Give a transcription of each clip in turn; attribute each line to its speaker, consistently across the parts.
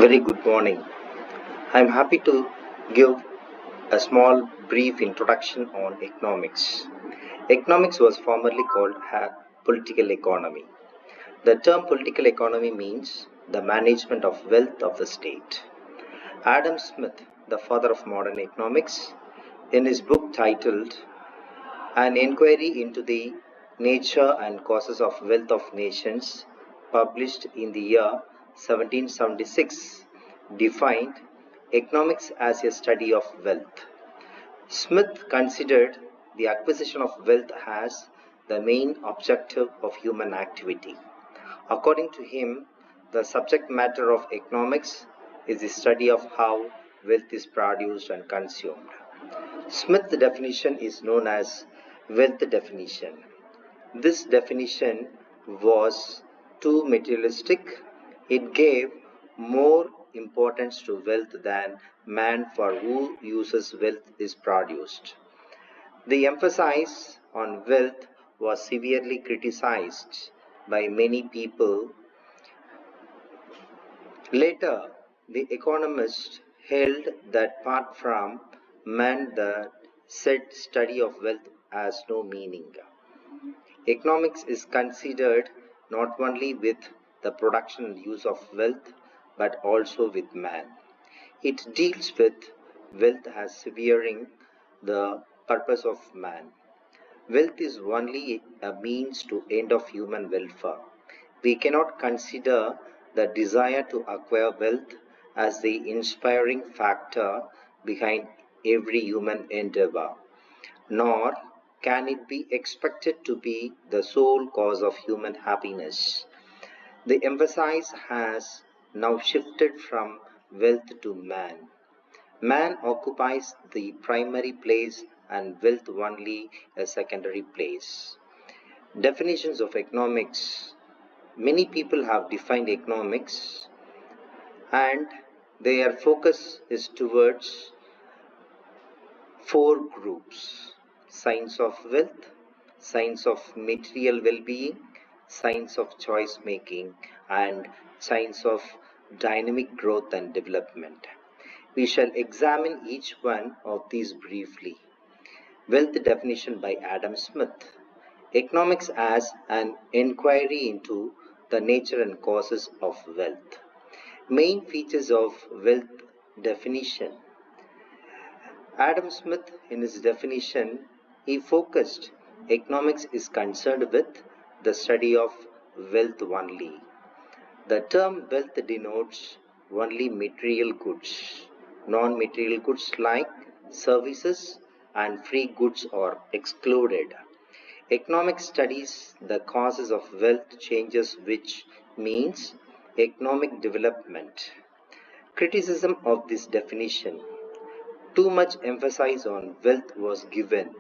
Speaker 1: Very good morning. I'm happy to give a small brief introduction on economics. Economics was formerly called political economy. The term political economy means the management of wealth of the state. Adam Smith, the father of modern economics, in his book titled An Inquiry into the Nature and Causes of Wealth of Nations, published in the year 1776, defined economics as a study of wealth. Smith considered the acquisition of wealth as the main objective of human activity. According to him, the subject matter of economics is the study of how wealth is produced and consumed. Smith's definition is known as wealth definition. This definition was too materialistic. It gave more importance to wealth than man for who uses wealth is produced. The emphasis on wealth was severely criticized by many people. Later, the economists held that apart from man, the said study of wealth has no meaning. Economics is considered not only with the production and use of wealth but also with man. It deals with wealth as severing the purpose of man. Wealth is only a means to end of human welfare. We cannot consider the desire to acquire wealth as the inspiring factor behind every human endeavor, nor can it be expected to be the sole cause of human happiness. The emphasis has now shifted from wealth to man. Man occupies the primary place and wealth only a secondary place. Definitions of economics. Many people have defined economics and their focus is towards four groups: science of wealth, science of material well-being, science of choice making, and science of dynamic growth and development. We shall examine each one of these briefly. Wealth definition by Adam Smith. Economics as an inquiry into the nature and causes of wealth. Main features of wealth definition. Adam Smith, in his definition, he focused economics is concerned with the study of wealth only. The term wealth denotes only material goods. Non-material goods like services and free goods are excluded. Economics studies the causes of wealth changes, which means economic development. Criticism of this definition. Too much emphasis on wealth was given.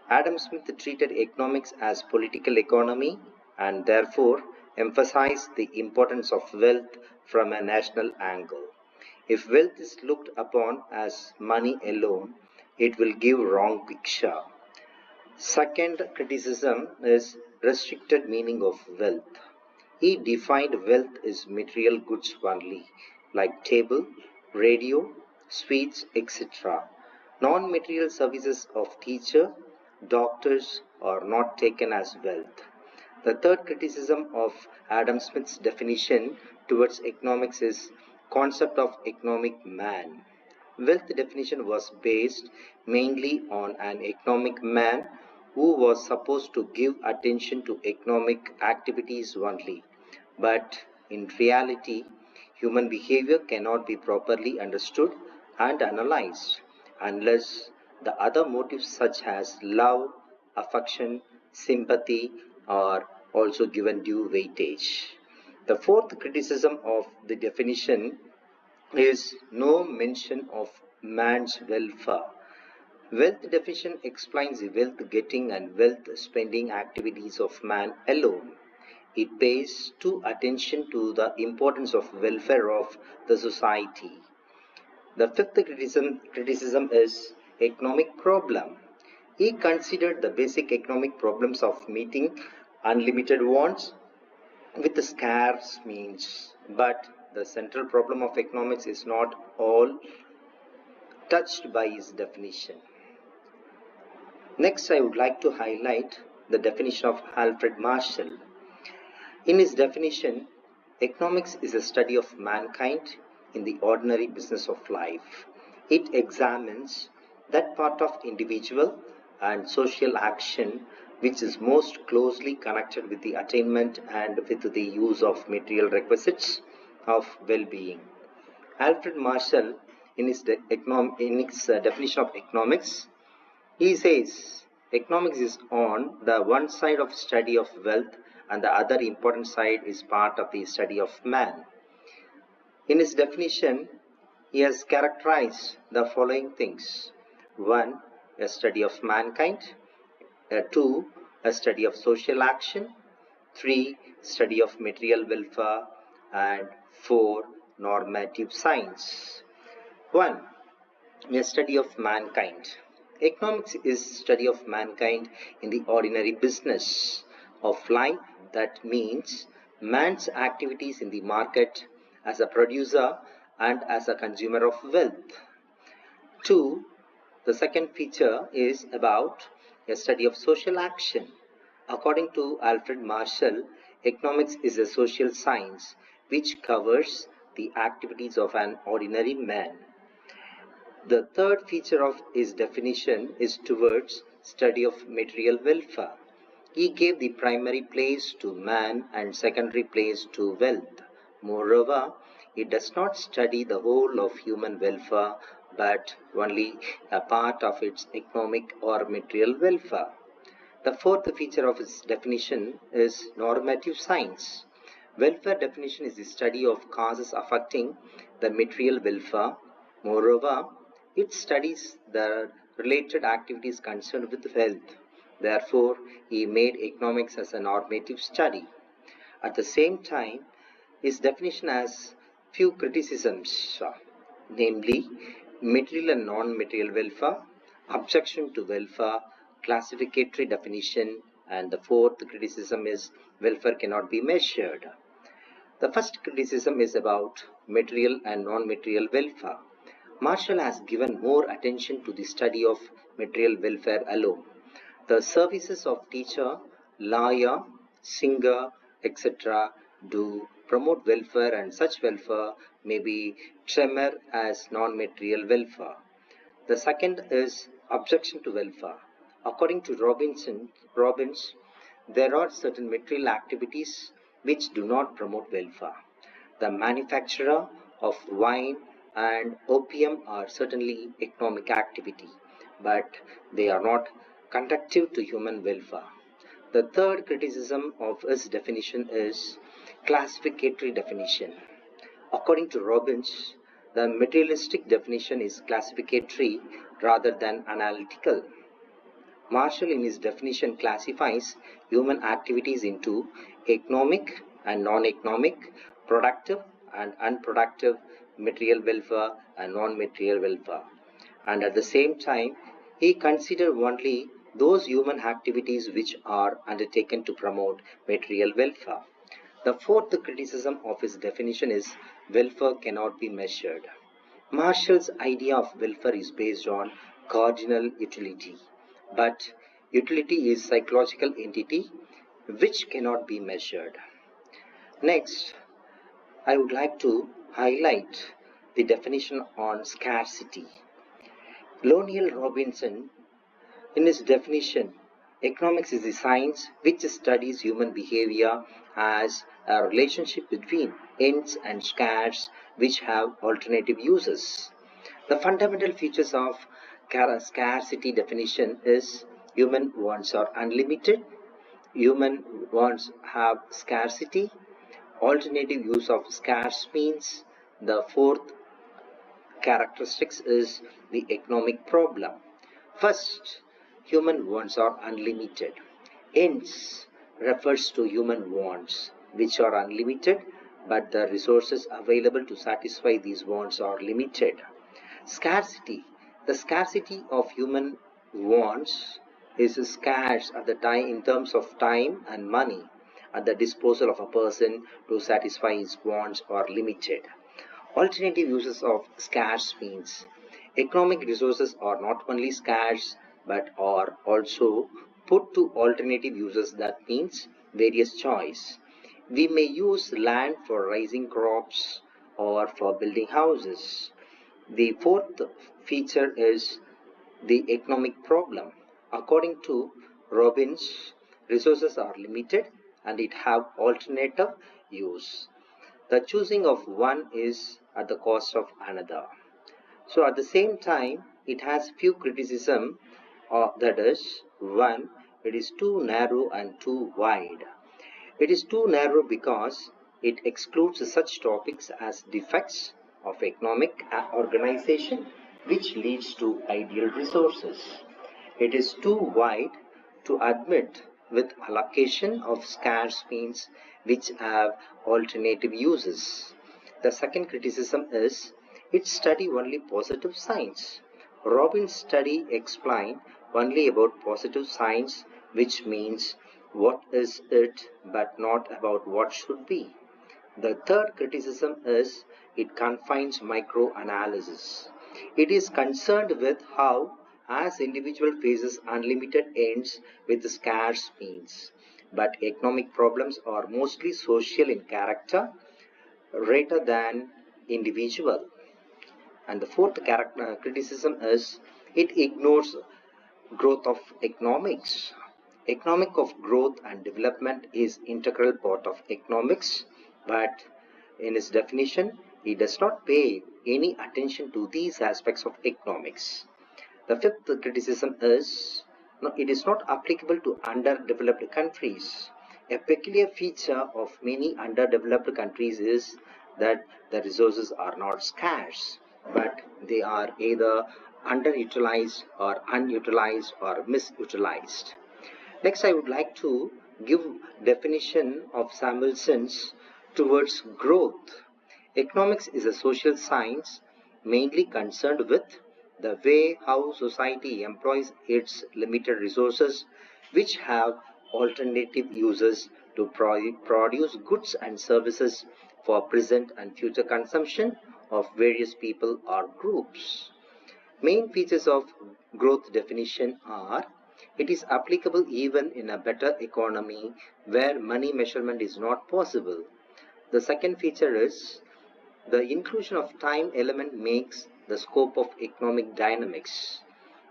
Speaker 1: Adam Smith treated economics as political economy and therefore emphasized the importance of wealth from a national angle. If wealth is looked upon as money alone, it will give wrong picture. Second criticism is restricted meaning of wealth. He defined wealth as material goods only, like table, radio, sweets, etc. Non-material services of teacher, doctors are not taken as wealth. The third criticism of Adam Smith's definition towards economics is concept of economic man. Wealth definition was based mainly on an economic man who was supposed to give attention to economic activities only. But in reality, human behavior cannot be properly understood and analyzed unless the other motives such as love, affection, sympathy are also given due weightage. The fourth criticism of the definition is no mention of man's welfare. Wealth definition explains the wealth getting and wealth spending activities of man alone. It pays too attention to the importance of welfare of the society. The fifth criticism is economic problem. He considered the basic economic problems of meeting unlimited wants with scarce means, but the central problem of economics is not all touched by his definition. Next, I would like to highlight the definition of Alfred Marshall. In his definition, economics is a study of mankind in the ordinary business of life. It examines that part of individual and social action which is most closely connected with the attainment and with the use of material requisites of well-being. Alfred Marshall, in his definition of economics, he says economics is on the one side of study of wealth and the other important side is part of the study of man. In his definition, he has characterized the following things. 1. A study of mankind. 2. A study of social action. 3. Study of material welfare. And 4. Normative science. 1. A study of mankind. Economics is study of mankind in the ordinary business of life. That means man's activities in the market as a producer and as a consumer of wealth. 2. The second feature is about a study of social action. According to Alfred Marshall, economics is a social science which covers the activities of an ordinary man. The third feature of his definition is towards study of material welfare. He gave the primary place to man and secondary place to wealth. Moreover, he does not study the whole of human welfare but only a part of its economic or material welfare. The fourth feature of his definition is normative science. Welfare definition is the study of causes affecting the material welfare. Moreover, it studies the related activities concerned with wealth. Therefore, he made economics as a normative study. At the same time, his definition has few criticisms, namely material and non-material welfare, objection to welfare, classificatory definition, and the fourth criticism is welfare cannot be measured. The first criticism is about material and non-material welfare. Marshall has given more attention to the study of material welfare alone. The services of teacher, lawyer, singer, etc. do promote welfare and such welfare may be termed as non-material welfare. The second is objection to welfare. According to Robbins, there are certain material activities which do not promote welfare. The manufacture of wine and opium are certainly economic activity, but they are not conducive to human welfare. The third criticism of his definition is classificatory definition. According to Robbins, the materialistic definition is classificatory rather than analytical. Marshall in his definition classifies human activities into economic and non-economic, productive and unproductive, material welfare and non-material welfare. And at the same time, he considered only those human activities which are undertaken to promote material welfare. The fourth criticism of his definition is welfare cannot be measured. Marshall's idea of welfare is based on cardinal utility, but utility is psychological entity which cannot be measured. Next, I would like to highlight the definition on scarcity. Lionel Robinson, in his definition, economics is the science which studies human behavior as a relationship between ends and scarce which have alternative uses. The fundamental features of scarcity definition is human wants are unlimited, human wants have scarcity, alternative use of scarce means. The fourth characteristics is the economic problem. First, human wants are unlimited. Ends refers to human wants which are unlimited, but the resources available to satisfy these wants are limited. Scarcity. The scarcity of human wants is scarce at the time in terms of time and money, at the disposal of a person to satisfy his wants are limited. Alternative uses of scarce means economic resources are not only scarce but are also put to alternative uses, that means various choice. We may use land for raising crops or for building houses. The fourth feature is the economic problem. According to Robbins, resources are limited and it have alternative use. The choosing of one is at the cost of another. So at the same time, it has few criticism, that is, one, it is too narrow and too wide. It is too narrow because it excludes such topics as defects of economic organization, which leads to ideal resources. It is too wide to admit with allocation of scarce means which have alternative uses. The second criticism is it study only positive signs. Robin's study explained only about positive signs, which means what is it but not about what should be. The third criticism is it confines microanalysis. It is concerned with how as individual faces unlimited ends with scarce means. But economic problems are mostly social in character rather than individual. And the fourth criticism is it ignores growth of economics. Economic of growth and development is integral part of economics, but in its definition, it does not pay any attention to these aspects of economics. The fifth criticism is no, it is not applicable to underdeveloped countries. A peculiar feature of many underdeveloped countries is that the resources are not scarce, but they are either underutilized or unutilized or misutilized. Next, I would like to give definition of Samuelson's towards growth. Economics is a social science mainly concerned with the way how society employs its limited resources, which have alternative uses to produce goods and services for present and future consumption of various people or groups. Main features of growth definition are it is applicable even in a better economy where money measurement is not possible. The second feature is the inclusion of time element makes the scope of economic dynamics.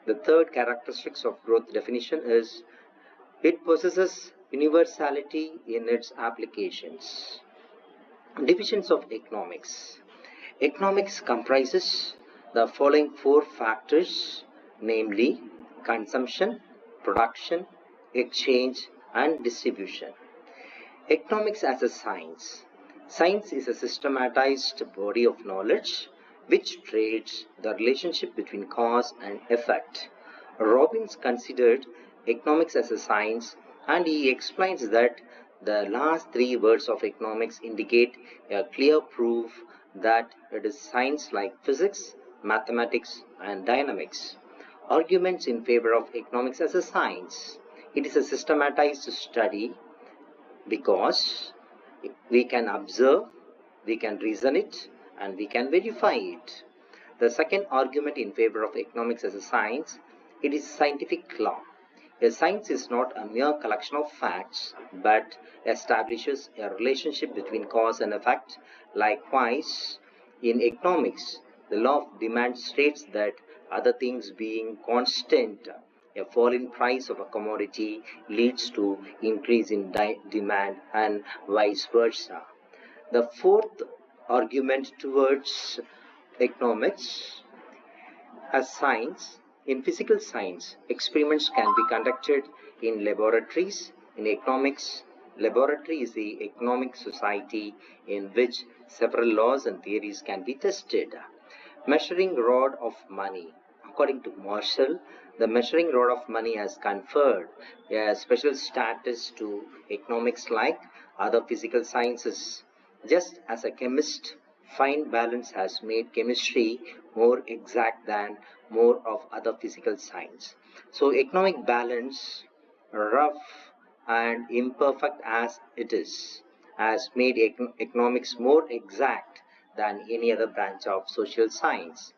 Speaker 1: The third characteristics of growth definition is it possesses universality in its applications. Divisions of economics. Economics comprises the following four factors, namely consumption, production, exchange, and distribution. Economics as a science. Science is a systematized body of knowledge which trades the relationship between cause and effect. Robbins considered economics as a science and he explains that the last three words of economics indicate a clear proof that it is science like physics, mathematics, and dynamics. Arguments in favor of economics as a science. It is a systematized study because we can observe, we can reason it, and we can verify it. The second argument in favor of economics as a science, it is scientific law. A science is not a mere collection of facts, but establishes a relationship between cause and effect. Likewise, in economics, the law of demand states that other things being constant, a fall in price of a commodity leads to increase in demand and vice versa. The fourth argument towards economics as science, in physical science, experiments can be conducted in laboratories. In economics, laboratory is the economic society in which several laws and theories can be tested. Measuring rod of money. According to Marshall, the measuring rod of money has conferred a special status to economics like other physical sciences. Just as a chemist, fine balance has made chemistry more exact than more of other physical science. So economic balance, rough and imperfect as it is, has made economics more exact than any other branch of social science.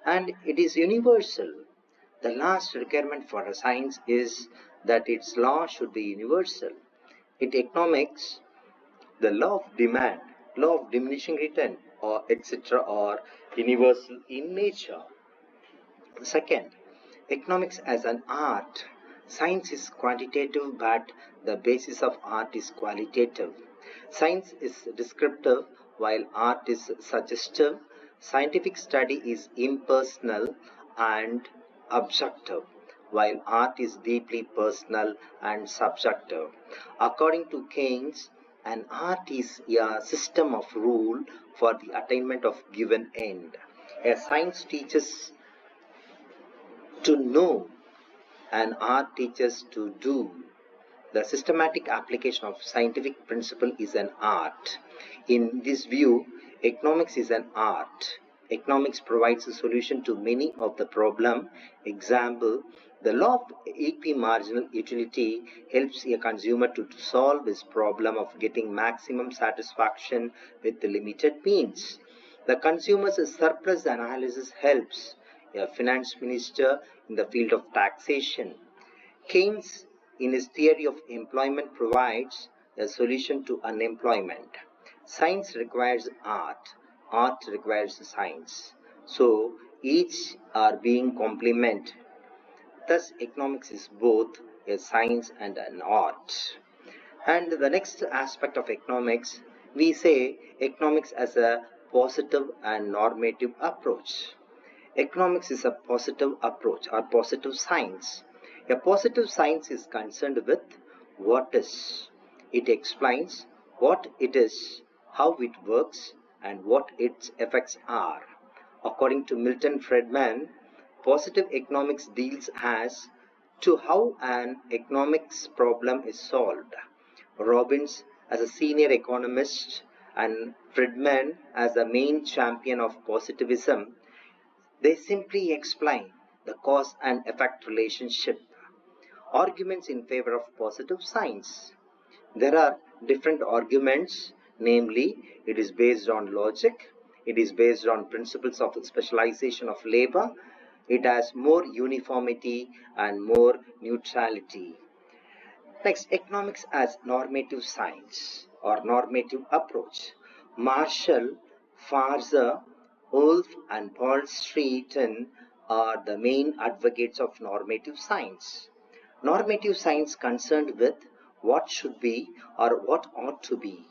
Speaker 1: And it is universal. The last requirement for a science is that its law should be universal. In economics, the law of demand, law of diminishing return, or etc., are universal in nature. Second, economics as an art. Science is quantitative, but the basis of art is qualitative. Science is descriptive, while art is suggestive. Scientific study is impersonal and objective, while art is deeply personal and subjective. According to Keynes, an art is a system of rule for the attainment of given end. A science teaches to know, and art teaches to do. The systematic application of scientific principle is an art. In this view, economics is an art. Economics provides a solution to many of the problem. Example, the law of equimarginal utility helps a consumer to solve his problem of getting maximum satisfaction with the limited means. The consumer's surplus analysis helps a finance minister in the field of taxation. Keynes, in his theory of employment, provides a solution to unemployment. Science requires art, art requires science. So each are being complement. Thus, economics is both a science and an art. And the next aspect of economics, we say economics as a positive and normative approach. Economics is a positive approach or positive science. A positive science is concerned with what is. It explains what it is, how it works, and what its effects are. According to Milton Friedman, positive economics deals as to how an economics problem is solved. Robbins, as a senior economist, and Friedman, as the main champion of positivism, they simply explain the cause and effect relationship. Arguments in favor of positive science. There are different arguments, namely, it is based on logic, it is based on principles of specialization of labor, it has more uniformity and more neutrality. Next, economics as normative science or normative approach. Marshall, Farzer, Wolf, and Paul Streeton are the main advocates of normative science. Normative science concerned with what should be or what ought to be.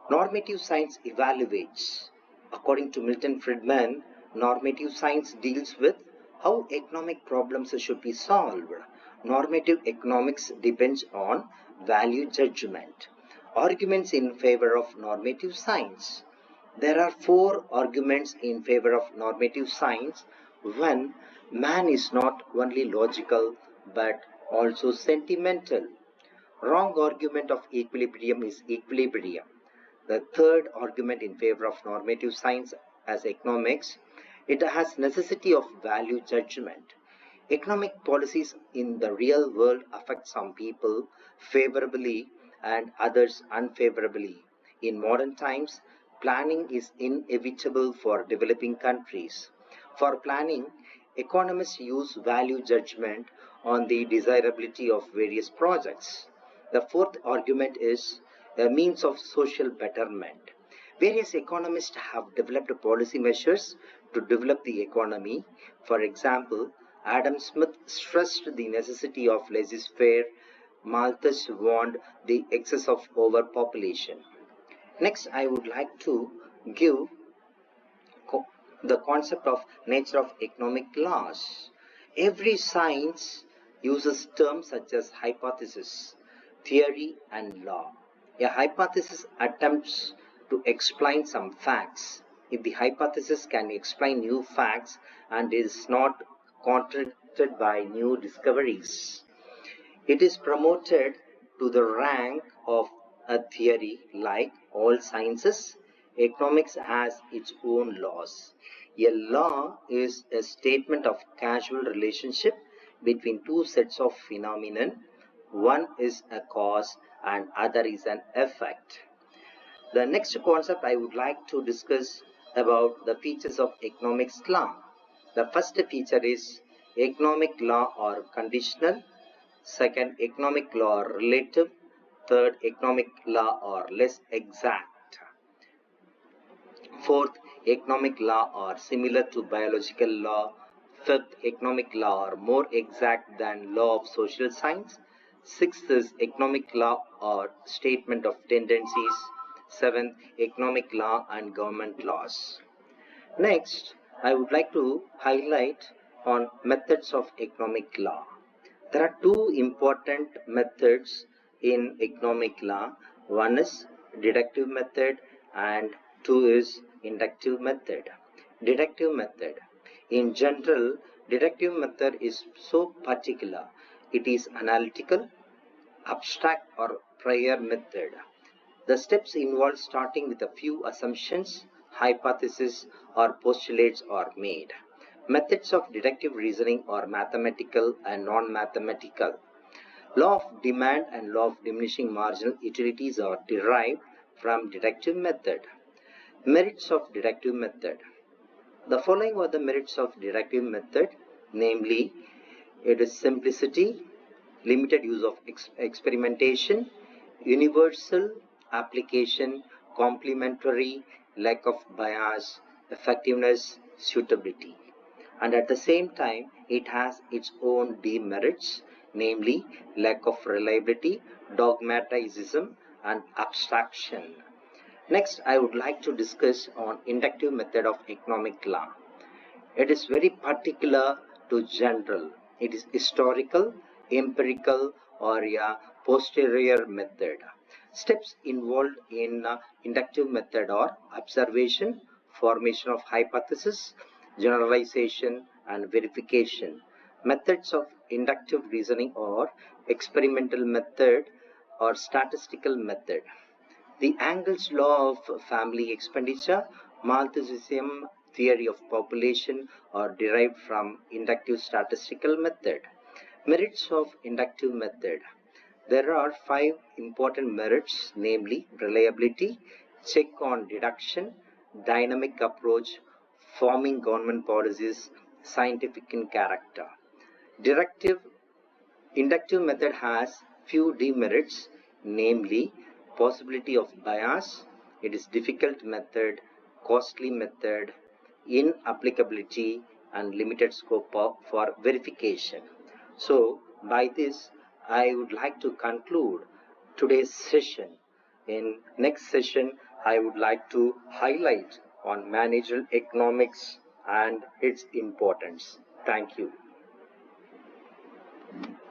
Speaker 1: Normative science evaluates. According to Milton Friedman, normative science deals with how economic problems should be solved. Normative economics depends on value judgment. Arguments in favor of normative science. There are 4 arguments in favor of normative science. 1. Man is not only logical but also sentimental. Wrong argument of equilibrium is equilibrium. The third argument in favor of normative science as economics, it has necessity of value judgment. Economic policies in the real world affect some people favorably and others unfavorably. In modern times, planning is inevitable for developing countries. For planning, economists use value judgment on the desirability of various projects. The fourth argument is a means of social betterment. Various economists have developed policy measures to develop the economy. For example, Adam Smith stressed the necessity of laissez-faire. Malthus warned the excess of overpopulation. Next, I would like to give the concept of nature of economic laws. Every science uses terms such as hypothesis, theory, and law. A hypothesis attempts to explain some facts. If the hypothesis can explain new facts and is not contradicted by new discoveries, it is promoted to the rank of a theory. Like all sciences, economics has its own laws. A law is a statement of causal relationship between two sets of phenomenon. One is a cause and other is an effect. The next concept I would like to discuss about the features of economics law. The first feature is economic law or conditional. Second, economic law or relative. Third, economic law or less exact. Fourth, economic law are similar to biological law. Fifth, economic law are more exact than law of social science. Sixth is economic law or statement of tendencies. Seventh, economic law and government laws. Next, I would like to highlight on methods of economic law. There are two important methods in economic law. One is deductive method and two is inductive method. Deductive method. In general, deductive method is so particular. It is analytical, abstract or prior method. The steps involve starting with a few assumptions, hypotheses or postulates are made. Methods of deductive reasoning are mathematical and non-mathematical. Law of demand and law of diminishing marginal utilities are derived from deductive method. Merits of deductive method. The following are the merits of deductive method, namely, it is simplicity, limited use of experimentation, universal application, complementary, lack of bias, effectiveness, suitability. And at the same time, it has its own demerits, namely lack of reliability, dogmatism, and abstraction. Next, I would like to discuss on inductive method of economic law. It is very particular to general. It is historical, empirical, or a posterior method. Steps involved in inductive method are observation, formation of hypothesis, generalization, and verification. Methods of inductive reasoning are experimental method or statistical method. The Engel's law of family expenditure, Malthusian theory of population are derived from inductive statistical method. Merits of inductive method. There are 5 important merits, namely reliability, check on deduction, dynamic approach, forming government policies, scientific in character. Inductive method has few demerits, namely possibility of bias, it is difficult method, costly method, inapplicability, and limited scope for verification. So by this, I would like to conclude today's session. In next session, I would like to highlight on managerial economics and its importance. Thank you.